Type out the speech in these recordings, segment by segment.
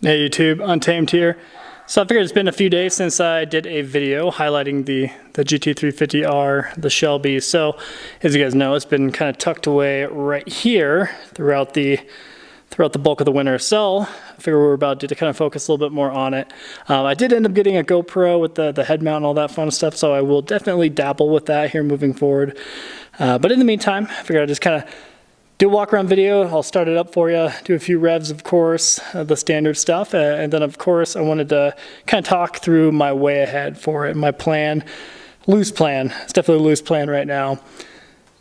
Hey YouTube, Untamed here. So I figured it's been a few days since I did a video highlighting the GT350R, the Shelby. So as you guys know, it's been kind of tucked away right here throughout the bulk of the winter. So I figured we were about to kind of focus a little bit more on it. I did end up getting a GoPro with the head mount and all that fun stuff, so I will definitely dabble with that here moving forward. But in the meantime, I figured I'd just kind of do a walk around video. I'll start it up for you, do a few revs, of course, the standard stuff. And then, of course, I wanted to kind of talk through my way ahead for it, my plan, loose plan. It's definitely a loose plan right now.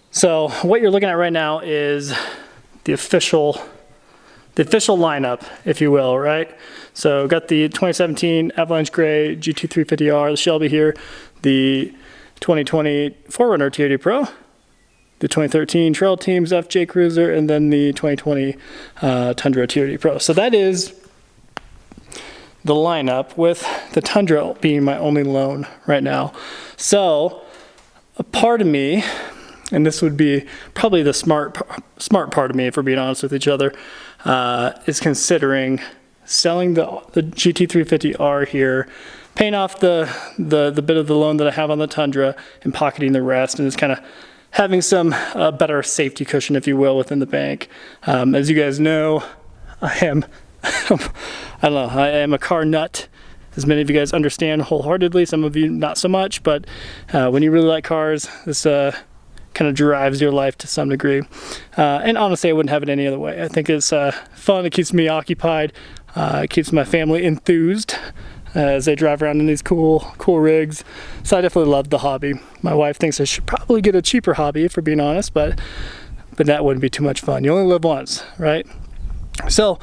So what you're looking at right now is the official lineup, if you will, right? So got the 2017 Avalanche Gray GT350R, the Shelby here, the 2020 4Runner TOD Pro, the 2013 Trail Teams FJ Cruiser, and then the 2020 Tundra TOD Pro. So that is the lineup, with the Tundra being my only loan right now. So a part of me, and this would be probably the smart part of me, if we're being honest with each other, is considering selling the GT350R here, paying off the bit of the loan that I have on the Tundra, and pocketing the rest, and just kind of having some better safety cushion, if you will, within the bank. As you guys know, I am I am a car nut, as many of you guys understand wholeheartedly. Some of you not so much, but when you really like cars, this kind of drives your life to some degree. And honestly, I wouldn't have it any other way. I think it's fun. It keeps me occupied. It keeps my family enthused as they drive around in these cool rigs. So I definitely love the hobby. My wife thinks I should probably get a cheaper hobby, if we're being honest, but that wouldn't be too much fun. You only live once, right? So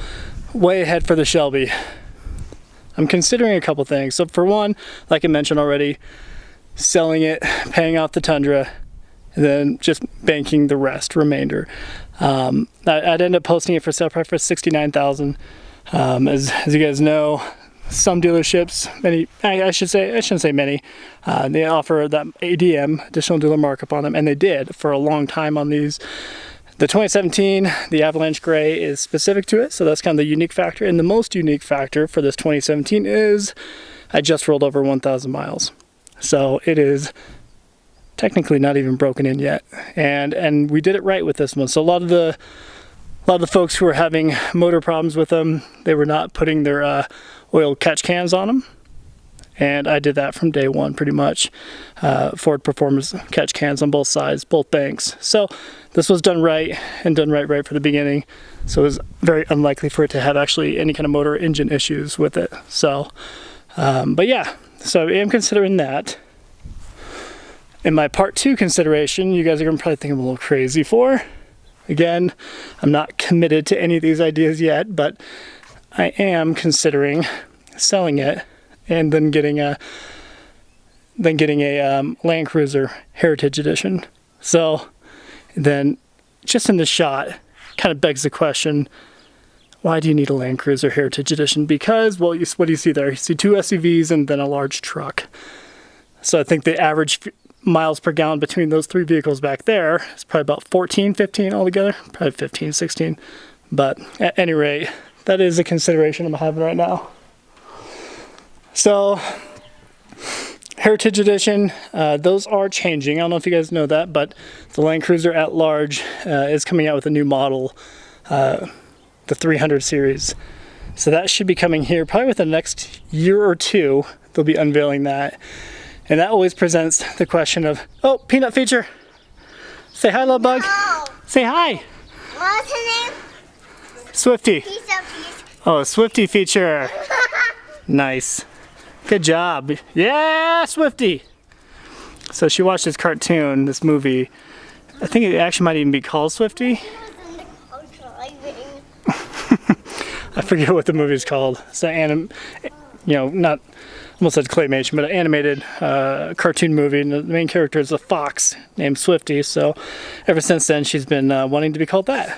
way ahead for the Shelby. I'm considering a couple things. So for one, like I mentioned already, selling it, paying off the Tundra, and then just banking the remainder. I'd end up posting it for sale price for $69,000. As you guys know, some dealerships, many, I shouldn't say many, they offer that ADM, additional dealer markup on them, and they did for a long time on these. The 2017, the Avalanche Gray, is specific to it, so that's kind of the unique factor. And the most unique factor for this 2017 is I just rolled over 1,000 miles. So it is technically not even broken in yet, and we did it right with this one. So a lot of the folks who were having motor problems with them, they were not putting their oil catch cans on them, and I did that from day one pretty much. Ford Performance catch cans on both sides, both banks. So this was done right, and done right for the beginning. So it was very unlikely for it to have actually any kind of motor engine issues with it. So but yeah, so I am considering that. In my part two consideration, you guys are gonna probably think I'm a little crazy for. Again, I'm not committed to any of these ideas yet, but I am considering selling it and then getting a Land Cruiser Heritage Edition. So then, just in this shot, kind of begs the question: why do you need a Land Cruiser Heritage Edition? Because, well, what do you see there? You see two SUVs and then a large truck. So I think the average miles per gallon between those three vehicles back there is probably about 14, 15 altogether, probably 15, 16. But at any rate, that is a consideration I'm having right now. So Heritage Edition, those are changing. I don't know if you guys know that, but the Land Cruiser at large is coming out with a new model, the 300 series. So that should be coming here probably within the next year or two. They'll be unveiling that. And that always presents the question of, oh, Peanut Feature. Say hi, love bug. No. Say hi. What's her name? Swifty. Pizza. Oh, Swifty Feature. Nice. Good job. Yeah, Swifty. So she watched this cartoon, this movie. I think it actually might even be called Swifty. I forget what the movie's called. It's an not, almost said claymation, but an animated cartoon movie, and the main character is a fox named Swifty. So ever since then, she's been wanting to be called that.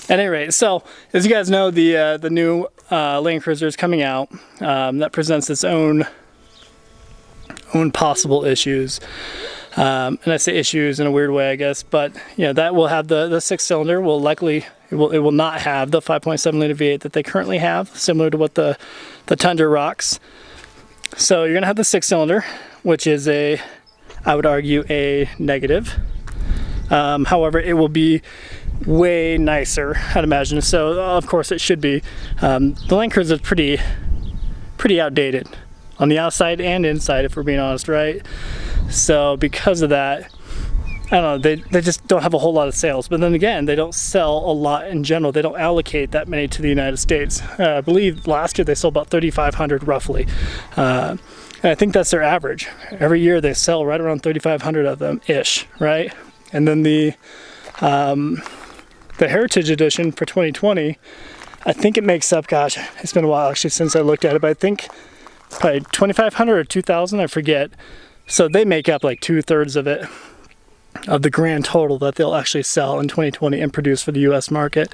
At any rate, so as you guys know, the new Land Cruiser is coming out. That presents its own possible issues. And I say issues in a weird way, I guess, but you know, that will have the 6-cylinder will likely, It will not have the 5.7 liter V8 that they currently have, similar to what the Tundra rocks. So you're gonna have the 6-cylinder, which is I would argue a negative. However, it will be way nicer, I'd imagine. So of course it should be. The Land Cruiser is pretty outdated on the outside and inside, if we're being honest, right? So because of that, I don't know, they just don't have a whole lot of sales. But then again, they don't sell a lot in general. They don't allocate that many to the United States. I believe last year they sold about 3,500 roughly. And I think that's their average. Every year they sell right around 3,500 of them ish, right? And then the Heritage Edition for 2020, I think it makes up, gosh, it's been a while actually since I looked at it, but I think probably 2,500 or 2,000, I forget. So they make up like 2/3 of it, of the grand total that they'll actually sell in 2020 and produce for the US market.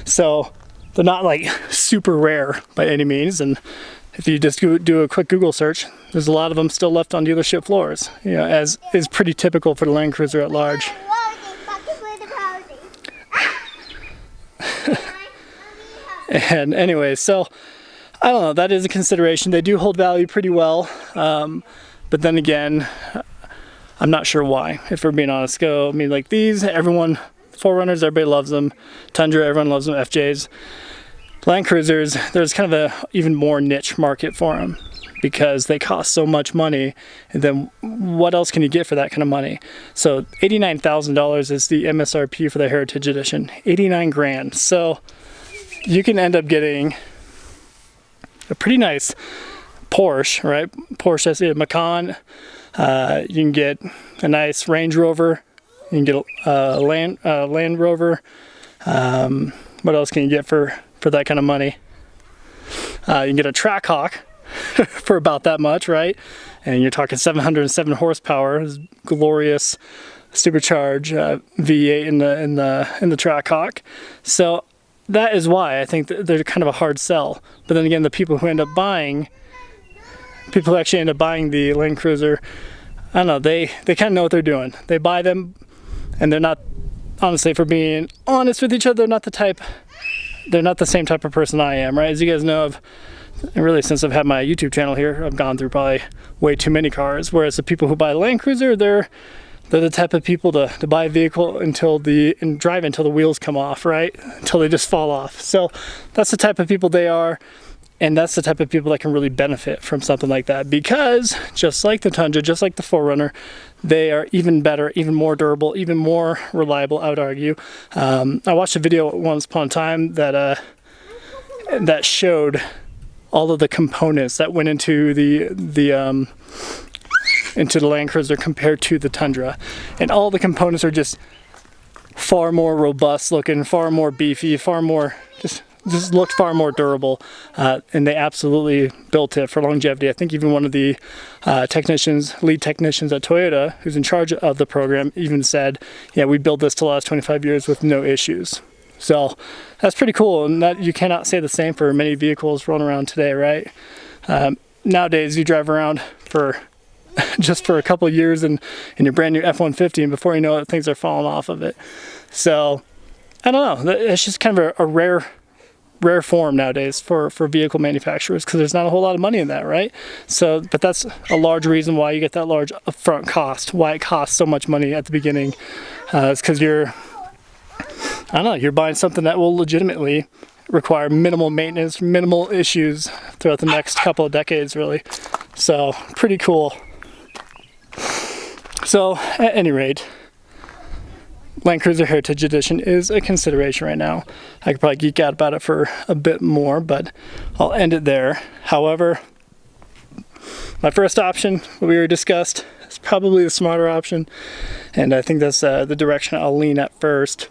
So they're not like super rare by any means. And if you just do a quick Google search, there's a lot of them still left on dealership floors, you know, as is pretty typical for the Land Cruiser at large. And anyway, so I don't know, that is a consideration. They do hold value pretty well, but then again, I'm not sure why, if we're being honest. I mean, like these, everyone, 4Runners, everybody loves them. Tundra, everyone loves them. FJs. Land Cruisers, there's kind of a even more niche market for them because they cost so much money, and then what else can you get for that kind of money? So $89,000 is the MSRP for the Heritage Edition, 89 grand. So you can end up getting a pretty nice Porsche, right? Porsche Macan. You can get a nice Range Rover. You can get a Land Rover. What else can you get for that kind of money? You can get a Trackhawk for about that much, right? And you're talking 707 horsepower, glorious supercharged V8 in the Trackhawk. So that is why I think that they're kind of a hard sell. But then again, the people who actually end up buying the Land Cruiser, I don't know, they kind of know what they're doing. They buy them, and they're not, honestly, if we're being honest with each other, they're not the same type of person I am, right? As you guys know, and really since I've had my YouTube channel here, I've gone through probably way too many cars, whereas the people who buy the Land Cruiser, they're the type of people to buy a vehicle and drive until the wheels come off, right? Until they just fall off. So that's the type of people they are, and that's the type of people that can really benefit from something like that, because just like the Tundra, just like the 4Runner, they are even better, even more durable, even more reliable, I would argue. I watched a video once upon a time that showed all of the components that went into the Land Cruiser compared to the Tundra, and all the components are just far more robust looking, far more beefy, far more just looked far more durable, and they absolutely built it for longevity. I think even one of the lead technicians at Toyota, who's in charge of the program, even said, yeah, we built this to last 25 years with no issues. So that's pretty cool, and that you cannot say the same for many vehicles rolling around today, right? Nowadays you drive around for just for a couple of years in your brand new F-150, and before you know it, things are falling off of it. So I don't know, it's just kind of a rare form nowadays for vehicle manufacturers, because there's not a whole lot of money in that, right? So, but that's a large reason why you get that large upfront cost, why it costs so much money at the beginning. It's because you're buying something that will legitimately require minimal maintenance, minimal issues throughout the next couple of decades, really. So pretty cool. So at any rate, Land Cruiser Heritage Edition is a consideration right now. I could probably geek out about it for a bit more, but I'll end it there. However, my first option, what we already discussed, is probably the smarter option, and I think that's the direction I'll lean at first.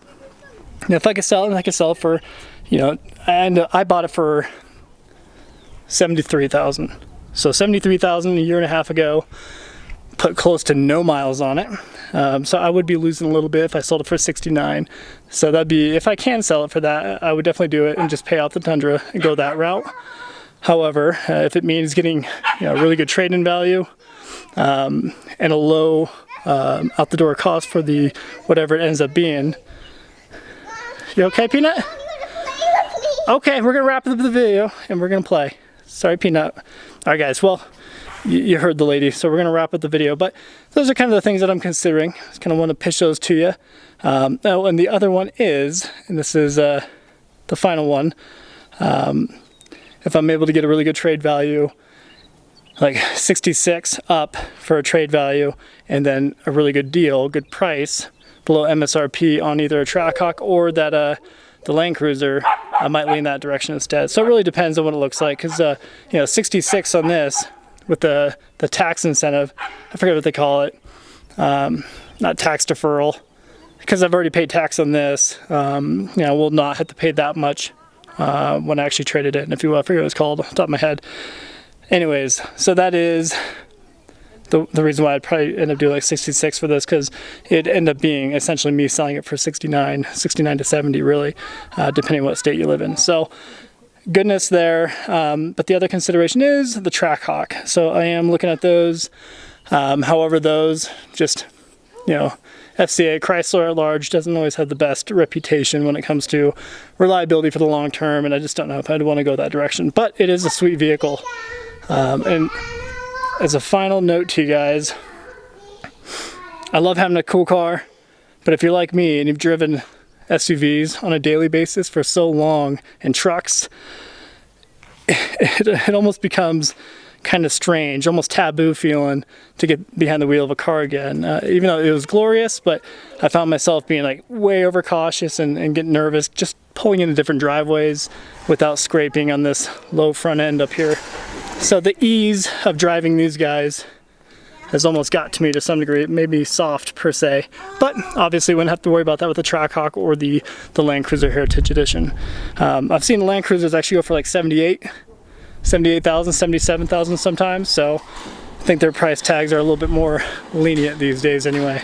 And if I could sell it, I could sell it for, and I bought it for $73,000. So $73,000 a year and a half ago. Put close to no miles on it, so I would be losing a little bit if I sold it for $69,000. So that'd be, if I can sell it for that, I would definitely do it and just pay off the Tundra and go that route. However, if it means getting really good trade-in value and a low out the door cost for the whatever it ends up being, You okay, Peanut? Okay, we're gonna wrap up the video and we're gonna play. Sorry, Peanut. All right, guys, well, you heard the lady, so we're gonna wrap up the video, but those are kind of the things that I'm considering. Just kind of want to pitch those to you. Oh, and the other one is, and this is the final one, if I'm able to get a really good trade value, like 66 up for a trade value, and then a really good deal, good price, below MSRP on either a Trackhawk or that the Land Cruiser, I might lean that direction instead. So it really depends on what it looks like, because you know, 66 on this with the tax incentive, I forget what they call it, not tax deferral, because I've already paid tax on this. You know, will not have to pay that much when I actually traded it. And if you will, I forget what it's called off the top of my head. Anyways, so that is the reason why I'd probably end up doing like 66 for this, because it'd end up being essentially me selling it for 69 to 70 really, depending on what state you live in. So goodness there. But the other consideration is the Trackhawk. So I am looking at those. However, those just, you know, FCA, Chrysler at large doesn't always have the best reputation when it comes to reliability for the long term, and I just don't know if I'd want to go that direction. But it is a sweet vehicle. And as a final note to you guys, I love having a cool car, but if you're like me and you've driven SUVs on a daily basis for so long and trucks, it almost becomes kind of strange, almost taboo feeling to get behind the wheel of a car again. Even though it was glorious, but I found myself being like way overcautious and getting nervous, just pulling into different driveways without scraping on this low front end up here. So the ease of driving these guys has almost got to me to some degree. It may be soft per se, but obviously wouldn't have to worry about that with the Trackhawk or the Land Cruiser Heritage Edition. I've seen Land Cruisers actually go for like 78,000, 77,000 sometimes, so I think their price tags are a little bit more lenient these days anyway.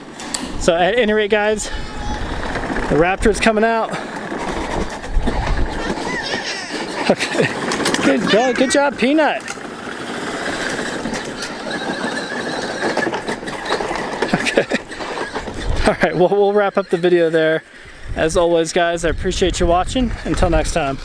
So at any rate, guys, the Raptor's coming out. Okay, good job, Peanut. Okay. All right, well, we'll wrap up the video there. As always, guys, I appreciate you watching. Until next time.